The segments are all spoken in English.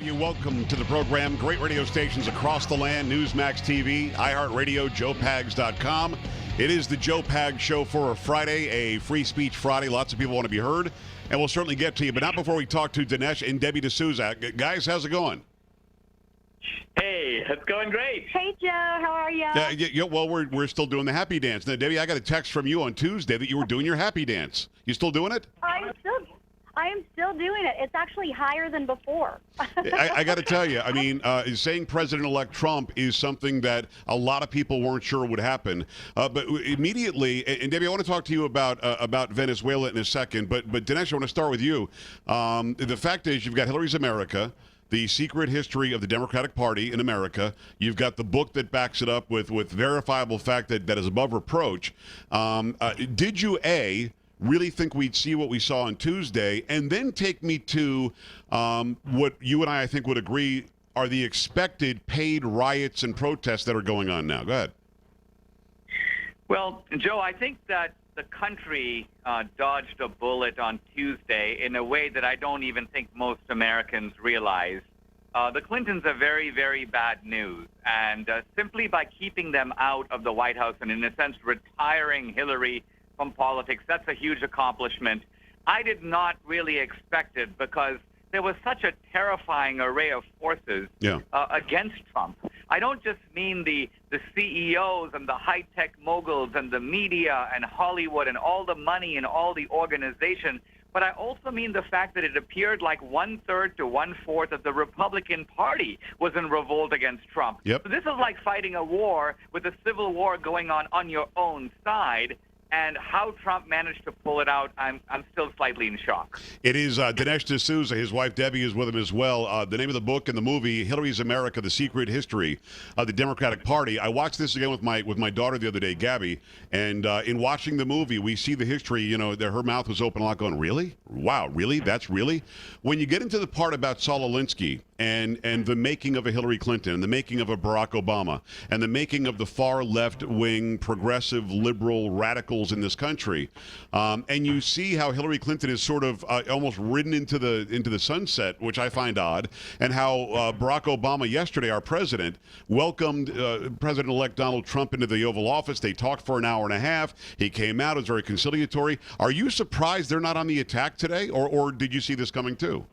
you. Welcome to the program. Great radio stations across the land, Newsmax TV, iHeartRadio, JoePags.com. It is the Joe Pags Show for a Friday, a free speech Friday. Lots of people want to be heard, and we'll certainly get to you. But not before we talk to Dinesh and Debbie D'Souza. Guys, how's it going? Hey, it's going great. Hey, Joe. How are you? Yeah, well, we're still doing the happy dance. Now, Debbie, I got a text from you on Tuesday that you were doing your happy dance. You still doing it? I am still doing it. It's actually higher than before. I got to tell you, I mean, saying President-elect Trump is something that a lot of people weren't sure would happen. But immediately, and Debbie, I want to talk to you about Venezuela in a second. But Dinesh, I want to start with you. The fact is, you've got Hillary's America, the secret history of the Democratic Party in America. You've got the book that backs it up with verifiable fact that is above reproach. Did you, really think we'd see what we saw on Tuesday, and then take me to what you and I think would agree are the expected paid riots and protests that are going on now? Go ahead. Well, Joe, I think that the country dodged a bullet on Tuesday in a way that I don't even think most Americans realize. The Clintons are very, very bad news, and simply by keeping them out of the White House and, in a sense, retiring Hillary from politics, that's a huge accomplishment. I did not really expect it because there was such a terrifying array of forces against Trump. I don't just mean the CEOs and the high-tech moguls and the media and Hollywood and all the money and all the organization, but I also mean the fact that it appeared like 1/3 to 1/4 of the Republican Party was in revolt against Trump. Yep. So this is like fighting a war with a civil war going on your own side. And how Trump managed to pull it out, I'm still slightly in shock. It is Dinesh D'Souza. His wife Debbie is with him as well. The name of the book and the movie, Hillary's America: The Secret History of the Democratic Party. I watched this again with my daughter the other day, Gabby, and in watching the movie, we see the history. You know, her mouth was open a lot, going, "Really? Wow, really? That's really?" When you get into the part about Saul Alinsky and the making of a Hillary Clinton, and the making of a Barack Obama, and the making of the far left-wing, progressive, liberal radicals in this country, and you see how Hillary Clinton is sort of almost ridden into the sunset, which I find odd, and how Barack Obama yesterday, our president, welcomed President-elect Donald Trump into the Oval Office. They talked for an hour and a half. He came out. It was very conciliatory. Are you surprised they're not on the attack today, or did you see this coming too?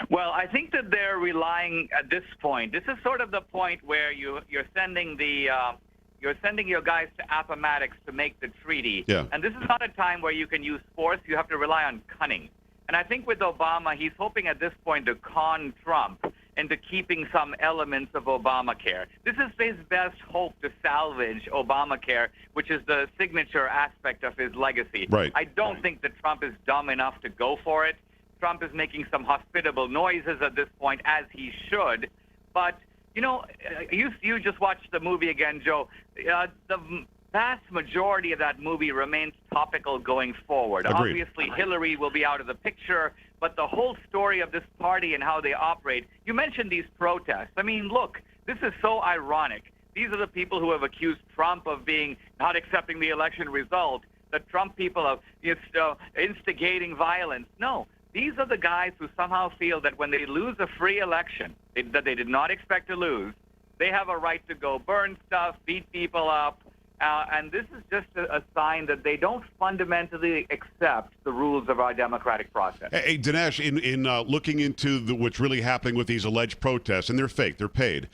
Well, I think that they're relying at this point. This is sort of the point where you're sending your guys to Appomattox to make the treaty. Yeah. And this is not a time where you can use force. You have to rely on cunning. And I think with Obama, he's hoping at this point to con Trump into keeping some elements of Obamacare. This is his best hope to salvage Obamacare, which is the signature aspect of his legacy. Right. I don't think that Trump is dumb enough to go for it. Trump is making some hospitable noises at this point, as he should. But, you know, you just watched the movie again, Joe. The vast majority of that movie remains topical going forward. Agreed. Obviously, Hillary will be out of the picture, but the whole story of this party and how they operate, you mentioned these protests. I mean, look, this is so ironic. These are the people who have accused Trump of being not accepting the election result, the Trump people of instigating violence. No. These are the guys who somehow feel that when they lose a free election that they did not expect to lose, they have a right to go burn stuff, beat people up, and this is just a sign that they don't fundamentally accept the rules of our democratic process. Hey, Dinesh, in looking into what's really happening with these alleged protests, and they're fake, they're paid,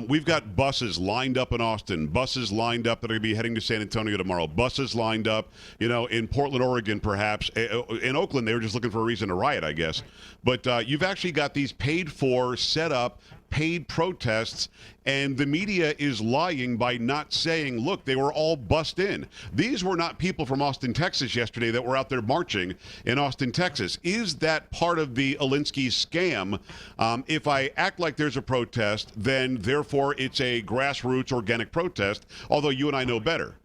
we've got buses lined up in Austin, buses lined up that are going to be heading to San Antonio tomorrow, buses lined up, in Portland, Oregon, perhaps. In Oakland, they were just looking for a reason to riot, I guess. But you've actually got these paid for, set up, paid protests, and the media is lying by not saying, look, they were all bussed in. These were not people from Austin, Texas yesterday that were out there marching in Austin, Texas. Is that part of the Alinsky scam? If I act like there's a protest, then therefore it's a grassroots organic protest, although you and I know better.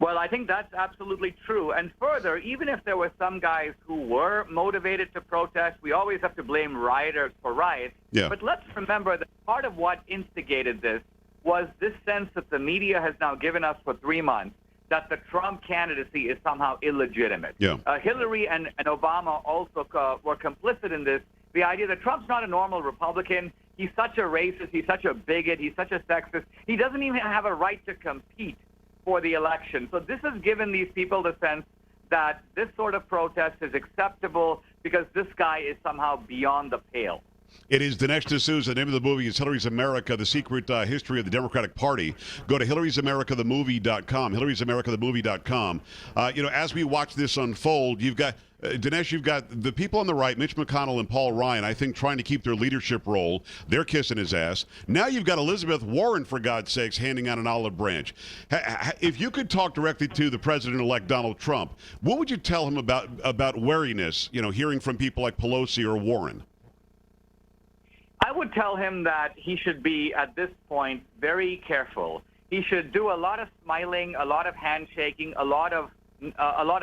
Well, I think that's absolutely true. And further, even if there were some guys who were motivated to protest, we always have to blame rioters for riots. Yeah. But let's remember that part of what instigated this was this sense that the media has now given us for 3 months that the Trump candidacy is somehow illegitimate. Yeah. Hillary and Obama also were complicit in this the idea that Trump's not a normal Republican. He's such a racist. He's such a bigot. He's such a sexist. He doesn't even have a right to compete for the election. So this has given these people the sense that this sort of protest is acceptable because this guy is somehow beyond the pale. It is Dinesh D'Souza. The name of the movie is Hillary's America, The Secret History of the Democratic Party. Go to Hillary'sAmericaTheMovie.com, Hillary'sAmericaTheMovie.com. As we watch this unfold, you've got Dinesh, you've got the people on the right, Mitch McConnell and Paul Ryan, I think, trying to keep their leadership role. They're kissing his ass. Now you've got Elizabeth Warren, for God's sakes, handing out an olive branch. If you could talk directly to the president-elect Donald Trump, what would you tell him about wariness, hearing from people like Pelosi or Warren? I would tell him that he should be, at this point, very careful. He should do a lot of smiling, a lot of handshaking, a lot of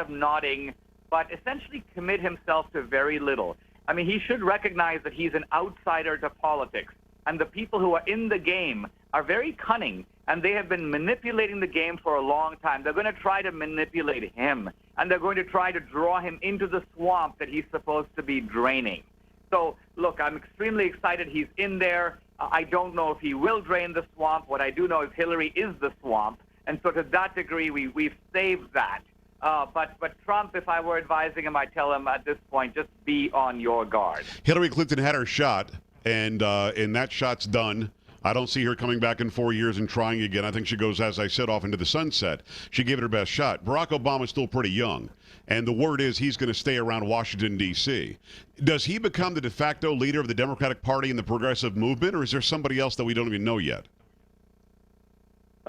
nodding, but essentially commit himself to very little. I mean, he should recognize that he's an outsider to politics, and the people who are in the game are very cunning, and they have been manipulating the game for a long time. They're going to try to manipulate him, and they're going to try to draw him into the swamp that he's supposed to be draining. So, look, I'm extremely excited he's in there. I don't know if he will drain the swamp. What I do know is Hillary is the swamp, and so to that degree, we've saved that. But Trump, if I were advising him, I'd tell him at this point, just be on your guard. Hillary Clinton had her shot, and that shot's done. I don't see her coming back in 4 years and trying again. I think she goes, as I said, off into the sunset. She gave it her best shot. Barack Obama's still pretty young, and the word is he's going to stay around Washington, D.C. Does he become the de facto leader of the Democratic Party and the progressive movement, or is there somebody else that we don't even know yet?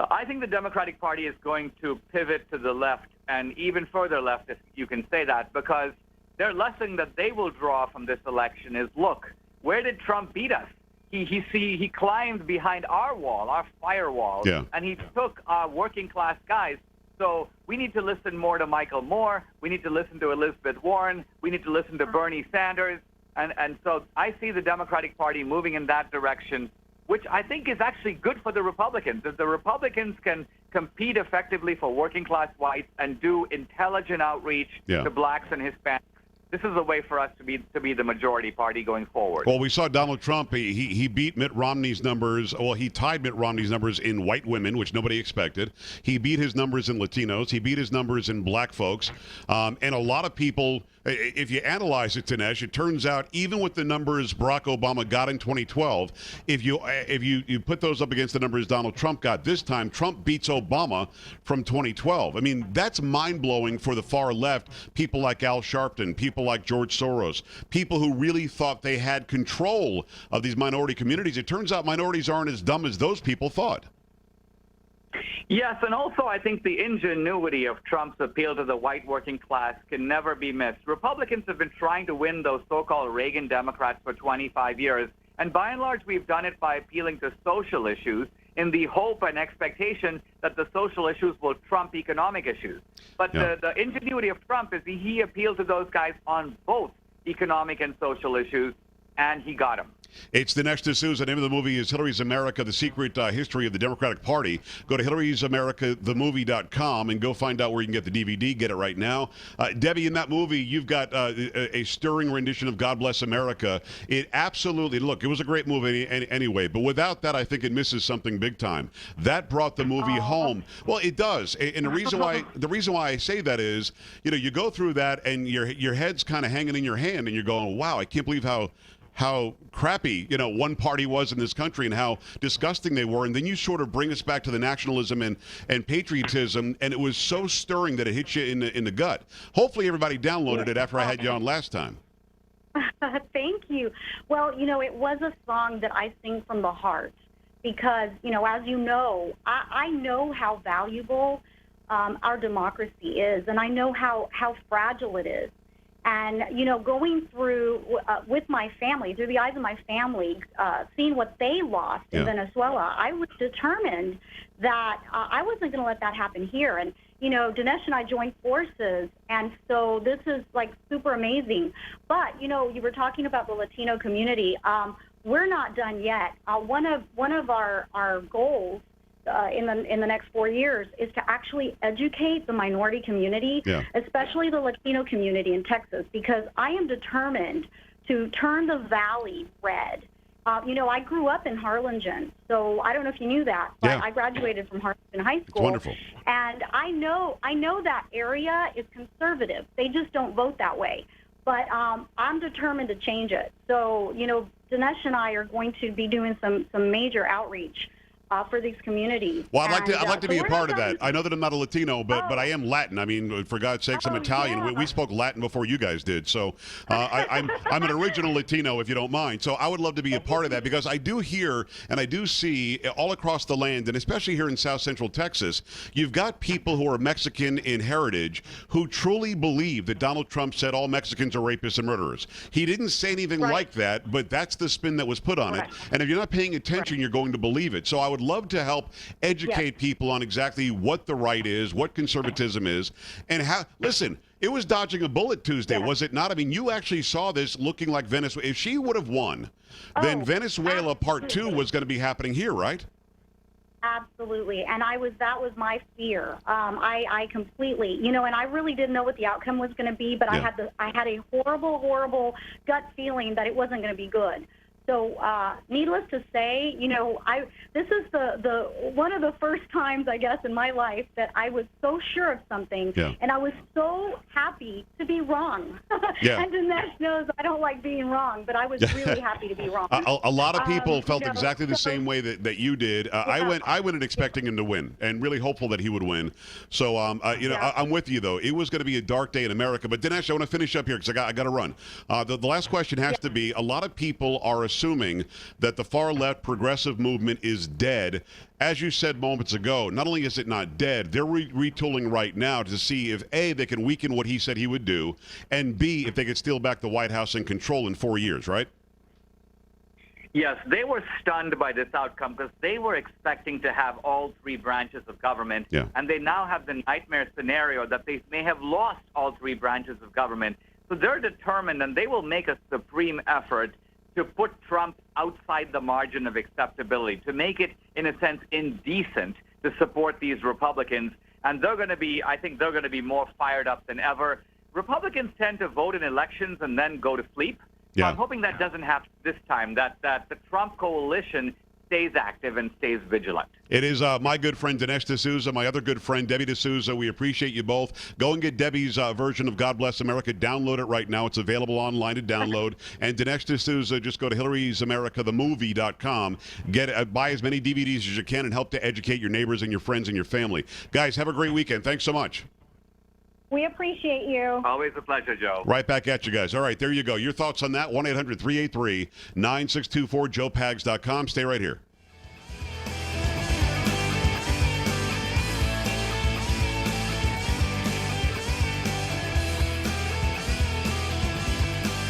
I think the Democratic Party is going to pivot to the left, and even further left, if you can say that, because their lesson that they will draw from this election is, look, where did Trump beat us? He climbed behind our wall, our firewall, and he took our working class guys. So we need to listen more to Michael Moore. We need to listen to Elizabeth Warren. We need to listen to Bernie Sanders. And so I see the Democratic Party moving in that direction, which I think is actually good for the Republicans. If the Republicans can compete effectively for working class whites and do intelligent outreach to blacks and Hispanics, this is a way for us to be the majority party going forward. Well, we saw Donald Trump. He beat Mitt Romney's numbers. Well, he tied Mitt Romney's numbers in white women, which nobody expected. He beat his numbers in Latinos. He beat his numbers in black folks. And a lot of people, if you analyze it, Dinesh, it turns out even with the numbers Barack Obama got in 2012, if you put those up against the numbers Donald Trump got this time, Trump beats Obama from 2012. I mean, that's mind-blowing for the far left, people like Al Sharpton, people like George Soros, people who really thought they had control of these minority communities. It turns out minorities aren't as dumb as those people thought. Yes, and also I think the ingenuity of Trump's appeal to the white working class can never be missed. Republicans have been trying to win those so-called Reagan Democrats for 25 years, and by and large we've done it by appealing to social issues in the hope and expectation that the social issues will trump economic issues. But the ingenuity of Trump is he appealed to those guys on both economic and social issues, and he got them. It's Dinesh D'Souza. The name of the movie is Hillary's America, The Secret History of the Democratic Party. Go to Hillary'sAmericaTheMovie.com and go find out where you can get the DVD. Get it right now. Debbie, in that movie, you've got a stirring rendition of God Bless America. It absolutely, look, it was a great movie anyway, but without that, I think it misses something big time. That brought the movie home. Well, it does. And the reason why I say that is, you go through that and your head's kind of hanging in your hand and you're going, wow, I can't believe how crappy, one party was in this country and how disgusting they were. And then you sort of bring us back to the nationalism and patriotism, and it was so stirring that it hit you in the gut. Hopefully everybody downloaded it after I had you on last time. Thank you. Well, it was a song that I sing from the heart because, as you know, I know how valuable our democracy is, and I know how fragile it is. And, going through with my family, through the eyes of my family, seeing what they lost in Venezuela, I was determined that I wasn't going to let that happen here. And, Dinesh and I joined forces, and so this is, super amazing. But, you were talking about the Latino community. We're not done yet. One of our goals in the next 4 years is to actually educate the minority community, especially the Latino community in Texas, because I am determined to turn the valley red. I grew up in Harlingen, so I don't know if you knew that, but Yeah. I graduated from Harlingen High School. It's wonderful. And I know that area is conservative. They just don't vote that way. But I'm determined to change it. So, Dinesh and I are going to be doing some major outreach for these communities. Well, I'd like to be a we're part not of that. I know that I'm not a Latino, but I am Latin. I mean, for God's sakes, I'm Italian. Yeah. We spoke Latin before you guys did, so I'm an original Latino, if you don't mind. So I would love to be a part of that, because I do hear and I do see all across the land, and especially here in South Central Texas, you've got people who are Mexican in heritage who truly believe that Donald Trump said all Mexicans are rapists and murderers. He didn't say anything like that, but that's the spin that was put on it. And if you're not paying attention, you're going to believe it. So I would love to help educate people on exactly what the right is, what conservatism is, and how. Listen, it was dodging a bullet Tuesday, was it not? I mean, you actually saw this looking like Venezuela. If she would have won, then Venezuela Part 2 was going to be happening here, right? Absolutely, and that was my fear. I completely, and I really didn't know what the outcome was going to be, but I had a horrible gut feeling that it wasn't going to be good. So, needless to say, this is the one of the first times, I guess, in my life that I was so sure of something, and I was so happy to be wrong. And Dinesh knows I don't like being wrong, but I was really happy to be wrong. A lot of people felt exactly the same way that you did. I went in expecting him to win, and really hopeful that he would win. So, I'm with you though. It was going to be a dark day in America. But Dinesh, I want to finish up here because I got to run. The last question has to be: a lot of people are assuming that the far left progressive movement is dead. As you said moments ago, not only is it not dead, they're retooling right now to see if A, they can weaken what he said he would do, and B, if they could steal back the White House and control in 4 years, right? Yes, they were stunned by this outcome because they were expecting to have all three branches of government, and they now have the nightmare scenario that they may have lost all three branches of government. So they're determined, and they will make a supreme effort to put Trump outside the margin of acceptability, to make it, in a sense, indecent to support these Republicans. And I think they're going to be more fired up than ever. Republicans tend to vote in elections and then go to sleep. I'm hoping that doesn't happen this time, that the Trump coalition stays active and stays vigilant. It is my good friend Dinesh D'Souza, my other good friend Debbie D'Souza. We appreciate you both. Go and get Debbie's version of God Bless America. Download it right now. It's available online to download. And Dinesh D'Souza, just go to Hillary'sAmericaTheMovie.com. Buy as many DVDs as you can and help to educate your neighbors and your friends and your family. Guys, have a great weekend. Thanks so much. We appreciate you. Always a pleasure, Joe. Right back at you guys. All right, there you go. Your thoughts on that? 1-800-383-9624, joepags.com. Stay right here.